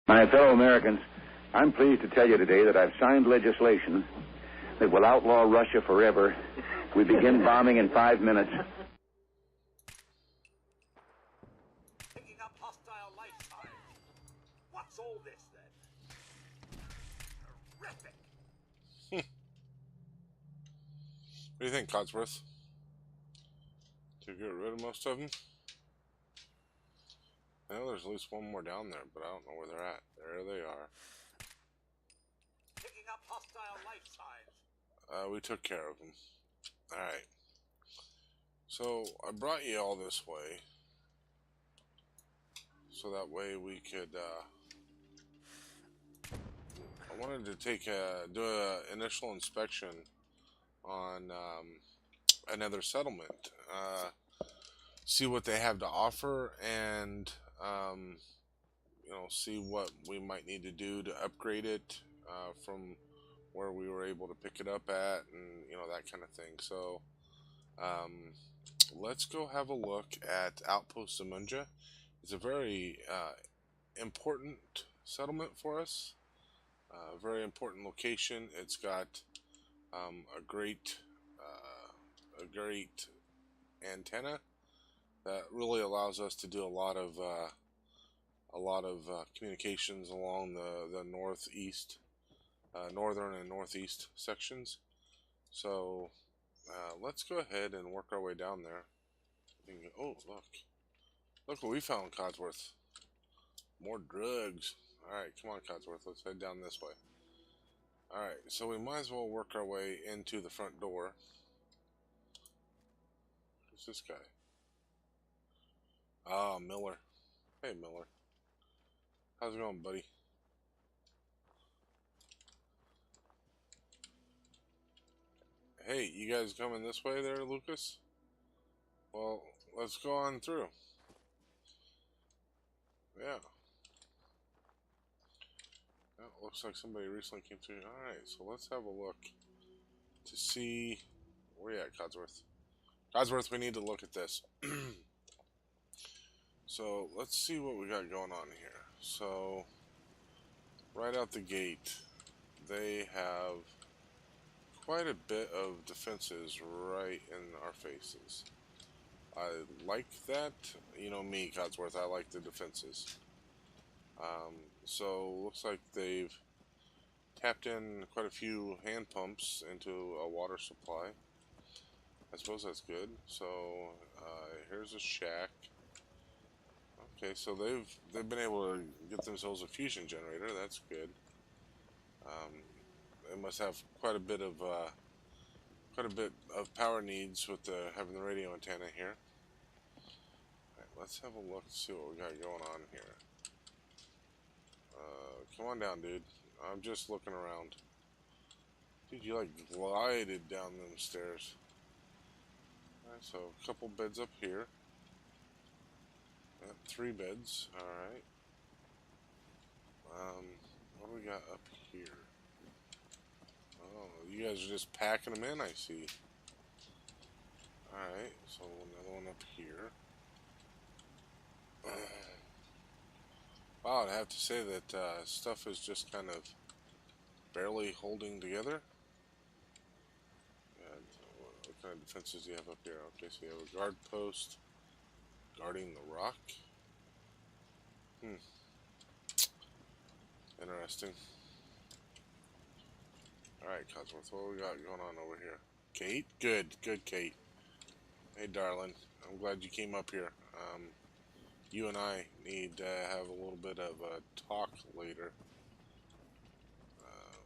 My fellow Americans, I'm pleased to tell you today that I've signed legislation that will outlaw Russia forever. We begin bombing in 5 minutes. Picking up hostile life signs. What's all this, then? Terrific. What do you think, Codsworth? To get rid of most of them? I know there's at least one more down there, but I don't know where they're at. There they are. Picking up hostile life signs. We took care of them. Alright. So, I brought you all this way. So that way we could, I wanted to do an initial inspection on, another settlement. See what they have to offer and, you know, see what we might need to do to upgrade it from where we were able to pick it up at, and you know, that kind of thing. So let's go have a look at Outpost Zimonja. It's a very important settlement for us, a very important location. It's got a great antenna that really allows us to do a lot of communications along the northeast, northern and northeast sections. So let's go ahead and work our way down there. Oh, look what we found, Codsworth. More drugs. Alright, come on, Codsworth, let's head down this way. Alright, so we might as well work our way into the front door. Who's this guy? Ah, Miller. Hey, Miller. How's it going, buddy? Hey, you guys coming this way there, Lucas? Well, let's go on through. Yeah. Well, looks like somebody recently came through. Alright, so let's have a look to see... Where you at, Codsworth? Codsworth, we need to look at this. So, let's see what we got going on here. So, right out the gate, they have quite a bit of defenses right in our faces. I like that. You know me, Codsworth, I like the defenses. So, looks like they've tapped in quite a few hand pumps into a water supply. I suppose that's good. So, here's a shack. Okay, so they've been able to get themselves a fusion generator. That's good. They must have quite a bit of power needs with having the radio antenna here. Alright, let's have a look and see what we got going on here. Come on down, dude. I'm just looking around. Dude, you like glided down them stairs. Alright, so a couple beds up here. 3 beds, alright. What do we got up here? Oh, you guys are just packing them in, I see. Alright, so another one up here. Wow, I have to say that stuff is just kind of barely holding together. And what kind of defenses do you have up here? Okay, so you have a guard post guarding the rock. Interesting. Alright, Codsworth, what we got going on over here? Kate? Good, Kate. Hey, darling. I'm glad you came up here. You and I need to have a little bit of a talk later.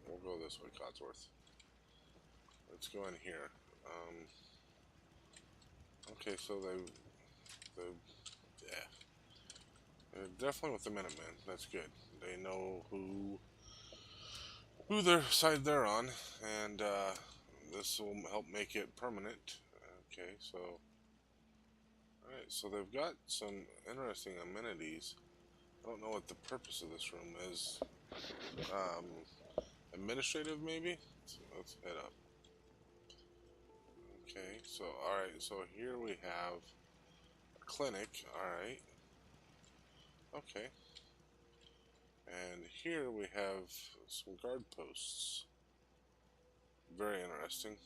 We'll go this way, Codsworth. Let's go in here. Okay, so yeah. They're definitely with the Minutemen. That's good. They know who their side they're on, and this will help make it permanent. Okay, so alright, so they've got some interesting amenities. I don't know what the purpose of this room is. Administrative, maybe? So let's head up. Okay, so alright, so here we have a clinic, alright. Okay. here we have some guard posts. Very interesting.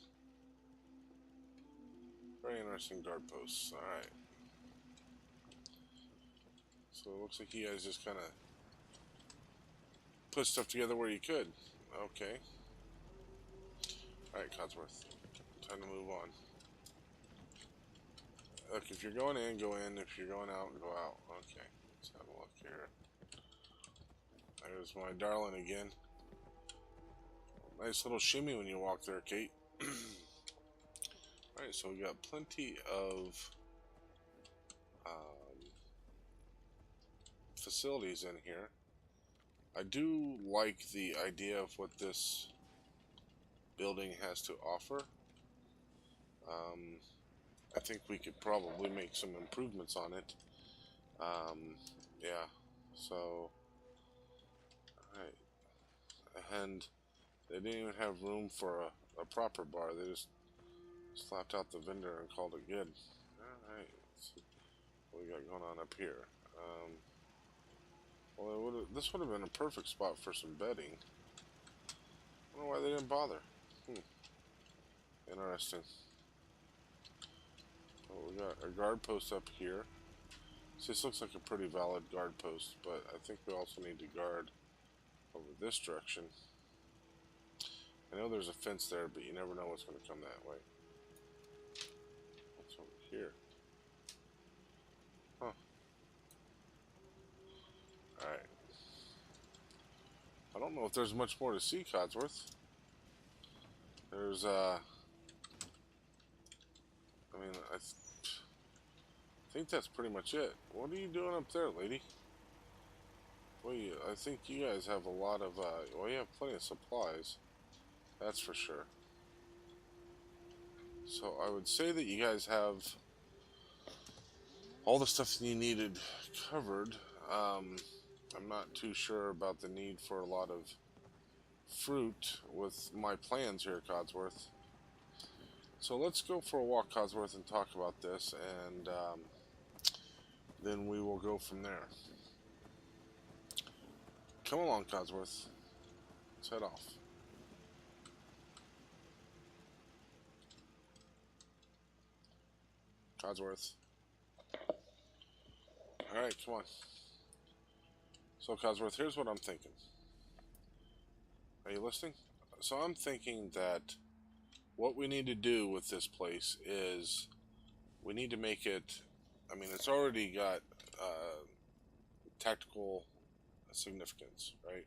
Very interesting guard posts. Alright. So it looks like you guys just kind of put stuff together where you could. Okay. Alright, Codsworth. Time to move on. Look, if you're going in, go in. If you're going out, go out. Okay. Let's have a look here. There's my darling again. Nice little shimmy when you walk there, Kate. Alright, so we got plenty of facilities in here. I do like the idea of what this building has to offer. I think we could probably make some improvements on it. Yeah, so alright. And they didn't even have room for a proper bar. They just slapped out the vendor and called it good. Alright, let's see what we got going on up here. Well, this would have been a perfect spot for some bedding. I don't know why they didn't bother. Interesting. Well, we got a guard post up here. So this looks like a pretty valid guard post, but I think we also need to guard over this direction. I know there's a fence there, but you never know what's going to come that way. What's over here? Huh. Alright. I don't know if there's much more to see, Codsworth. There's, I mean, I think that's pretty much it. What are you doing up there, lady? Well, I think you guys have a lot of, well, you have plenty of supplies. That's for sure. So I would say that you guys have all the stuff that you needed covered. I'm not too sure about the need for a lot of fruit with my plans here, Codsworth. So let's go for a walk, Codsworth, and talk about this, and then we will go from there. Come along, Codsworth. Let's head off. Codsworth. Alright, come on. So, Codsworth, here's what I'm thinking. Are you listening? So I'm thinking that what we need to do with this place is we need to make it, I mean, it's already got tactical significance, right?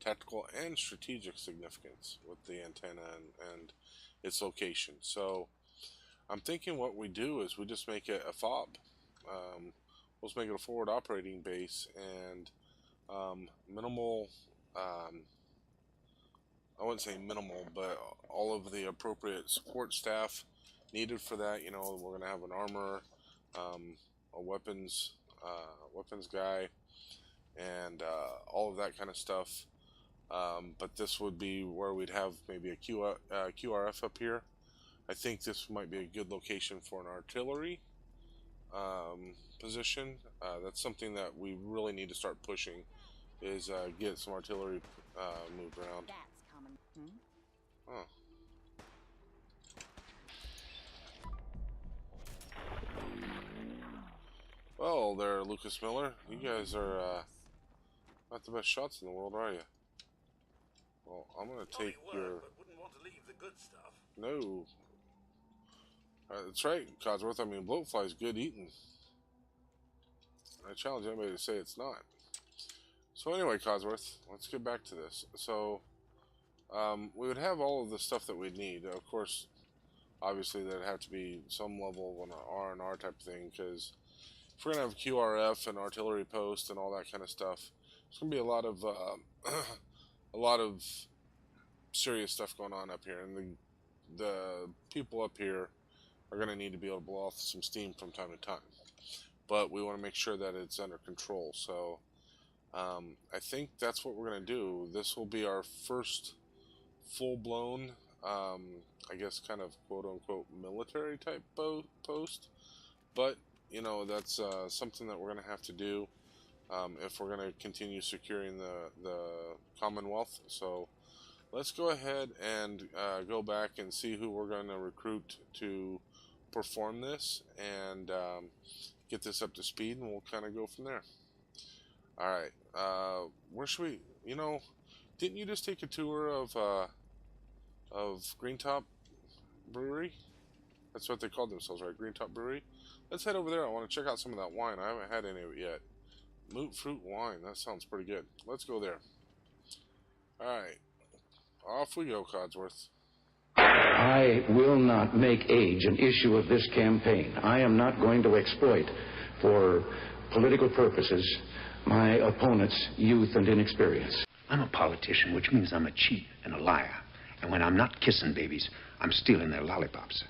Tactical and strategic significance with the antenna and its location. So I'm thinking what we do is we just make it a fob. Let's make it a forward operating base and minimal, I wouldn't say minimal, but all of the appropriate support staff needed for that. You know, we're going to have an armor, a weapons guy, and all of that kind of stuff. But this would be where we'd have maybe a QRF up here. I think this might be a good location for an artillery position. That's something that we really need to start pushing, is get some artillery moved around. That's common. Huh. Well, there, Lucas Miller. You guys are not the best shots in the world, are you? Well, I'm gonna take your. But wouldn't want to leave the good stuff. No. That's right, Codsworth. I mean, bloatfly's good eating. I challenge anybody to say it's not. So anyway, Codsworth, let's get back to this. So, we would have all of the stuff that we'd need. Of course, obviously, there'd have to be some level of an R&R type of thing, because if we're going to have QRF and artillery post and all that kind of stuff, there's going to be a lot of a lot of serious stuff going on up here, and the people up here are going to need to be able to blow off some steam from time to time. But we want to make sure that it's under control. So I think that's what we're going to do. This will be our first full-blown, I guess, kind of quote-unquote military type post. But, you know, that's something that we're going to have to do if we're going to continue securing the Commonwealth. So let's go ahead and go back and see who we're going to recruit to perform this, and get this up to speed, and we'll kind of go from there. Alright, where should we, didn't you just take a tour of Greentop Brewery? That's what they called themselves, right? Greentop Brewery? Let's head over there. I want to check out some of that wine. I haven't had any of it yet. Moot fruit wine. That sounds pretty good. Let's go there. Alright. Off we go, Codsworth. I will not make age an issue of this campaign. I am not going to exploit, for political purposes, my opponent's youth and inexperience. I'm a politician, which means I'm a cheat and a liar. And when I'm not kissing babies, I'm stealing their lollipops.